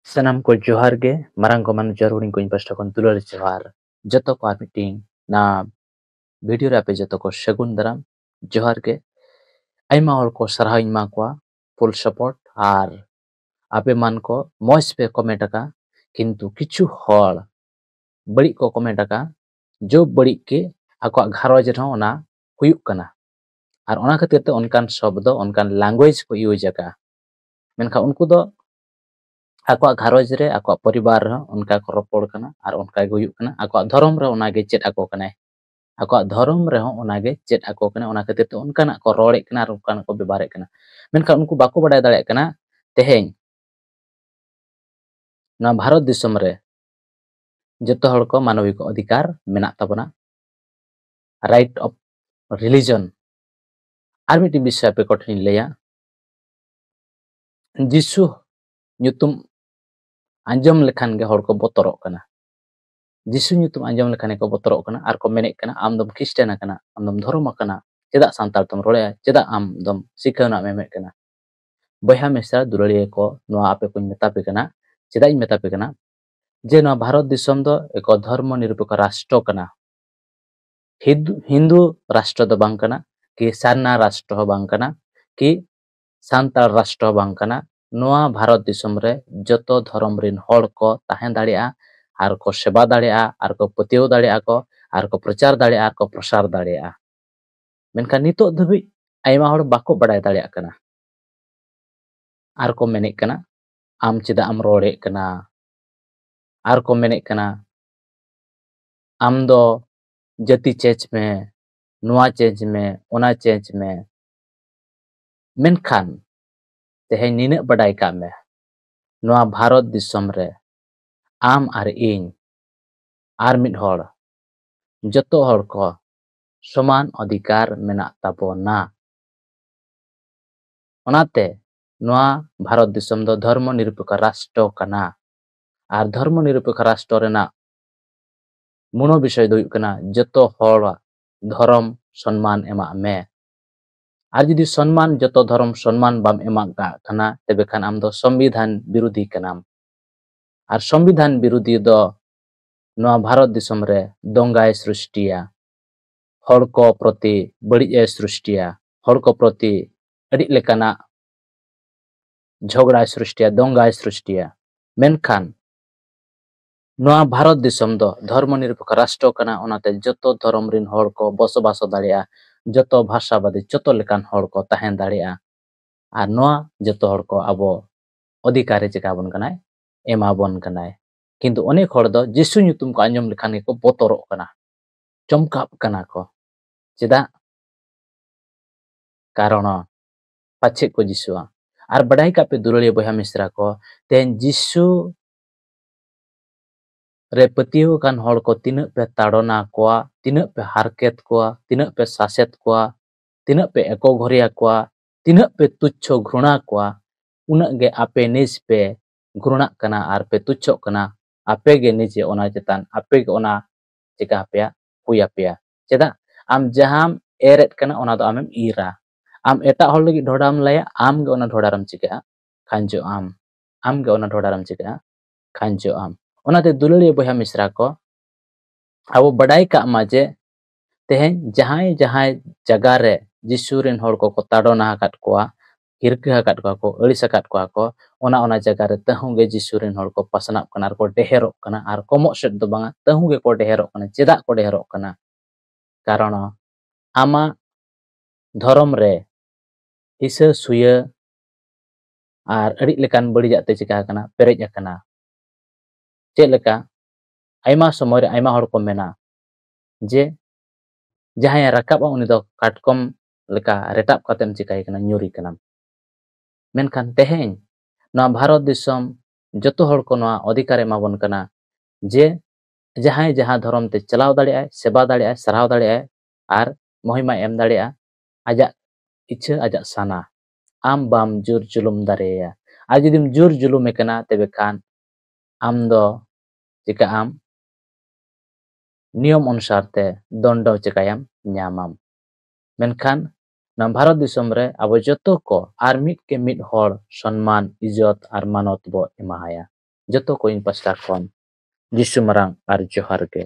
Sanam ko johar ge marang ko man jaruri ko pasta kon tulor johar joto ko meeting na video re ape joto ko sagun daram johar ge aima hor ko sarhaw ma kwa full support ar ape man ko moj pe comment aka kintu kichu hor bari ko comment aka jo bari ke akwa gharoj re ona huyuk kana ar ona khatir te onkan shobdo onkan language ko use aka menka unku do akwa gharoj re akwa poribar re onka ko ropor kana ar onka ge huyuk kana akwa dhorom re ona ge chet ako kana akwa dhorom re ona ge chet ako kana ona khatir te onkanak ko rore kana ar onkanak ko bebare kana menka unku bako badai dare kana teheng na bharat disom re joto hor ko manawi ko adhikar menak tabona right of religion ar miti bishay pe kothin leya jisu nyutum anjom lekhan ge hor ko botorok kana jisu nyutum anjom lekhan ko botorok kana ar ko menek kana am dom Christian kana am dom dhorom kana cedak santal tom role cedak am dom sikhana memek kana boyha mesa dulaliye ko noa ape ko meta pe kana cedak ing meta pe kana je noa bharat disom do eko dharmo nirupekho rashtra kana hindu rashtra do bang kana ki sarna rashtra ho bang kana ki santal rashtra ho bang kana noa bharat disom re joto dhorom rin hor ko tahen daria ar ko seba daria ar ko patio daria ko ar ko prachar daria ar ko prasar daria menkan nitok dhabi aima hor bako badai daria kana ar ko menek kana am cedak am rore kana ar ko menek kana am do jati change me noa change me ona change me menkan teheng nina badai ka me noa bharat disom re am ar ing ar mid hor joto hor ko soman adhikar menak tabona onate noa bharat disom do dharmo nirupekho rashtra kana ar dharmo nirupekho rashtra rena muno bishoy do huyuk kana joto hor dhorom sonman emak me ar jodi sonman joto dhorom sonman bam emak ka kana tebe khan am do संविधान बिरोधी kanam ar संविधान बिरोधी do noa bharat disom re dongai srishtiya hor ko proti badi e srishtiya hor ko proti adi lekana jhogda srishtiya dongai srishtiya menkan noa bharat disom do dharmo nirupekho rashtra kana onate joto dhorom rin hor ko bosobaso daria joto bhasha badi joto lekan hor ko tahen daria ar noa joto hor ko abo adhikare chika bon kanai ema bon kanai kintu onek hor do jisu nyutum ko anjom lekhan ge ko botorok kana chomkap kana ko cedak karono pache ko jisu ar badai ka pe dulaliya boyha misra ko ten jisu re patio kan hor ko tinak pe tadona kwa tinak pe harket kwa tinak pe saset kwa tinak pe eko ghoria kwa tinak pe tuchho ghruna kwa unak ge ape niz pe ghruna kana ar pe tuchho kana ape ge nije ona chetan ape ge ona chika apya huya apya cedak am jaham eret kana ona do amem ira am etak hor lagi dhodam laya am ge ona dhodaram chika khanjo am ge ona dhodaram chika khanjo am onate dulaliya boyha misra ko abo badai ka ma je teheng jahai jahai jaga re jisu rin hor ko tadona hakat kwa hirka hakat kwa ko alis hakat kwa ko ona jaga re tahu ge jisu rin hor ko pasnap kana ar ko deherok kana ar komok sed do banga tahu ge ko deherok kana cedak ko deherok kana karono ama dhorom re hisa suya ar adi lekan badijak te chika kana perej akana chet leka aima somoy re aima hor ko mena je jahai rakap uni do katkom leka retap katem chikai kana nyuri kana menkan teheng noa bharat disom joto hor ko noa adhikar emabon kana je jahai jaha dhorom te chalaw daria seba daria sarhaw daria ar mohima em daria ajak ichha ajak sana am bam jur julum dareya ar jodim jur julum ekana tebe khan am do jika am niyom anusar te dondo chikayam nyamam menkan na bharat disom re abo joto ko ar mid ke mid hor sonman ijot ar manot bo emahaya joto ko ᱤᱧ ᱯᱟᱥᱴᱟ ᱠᱷᱚᱱ ᱡᱤᱥᱩ ᱢᱟᱨᱟᱝ ᱟᱨ ᱡᱚᱦᱟᱨ ᱜᱮ।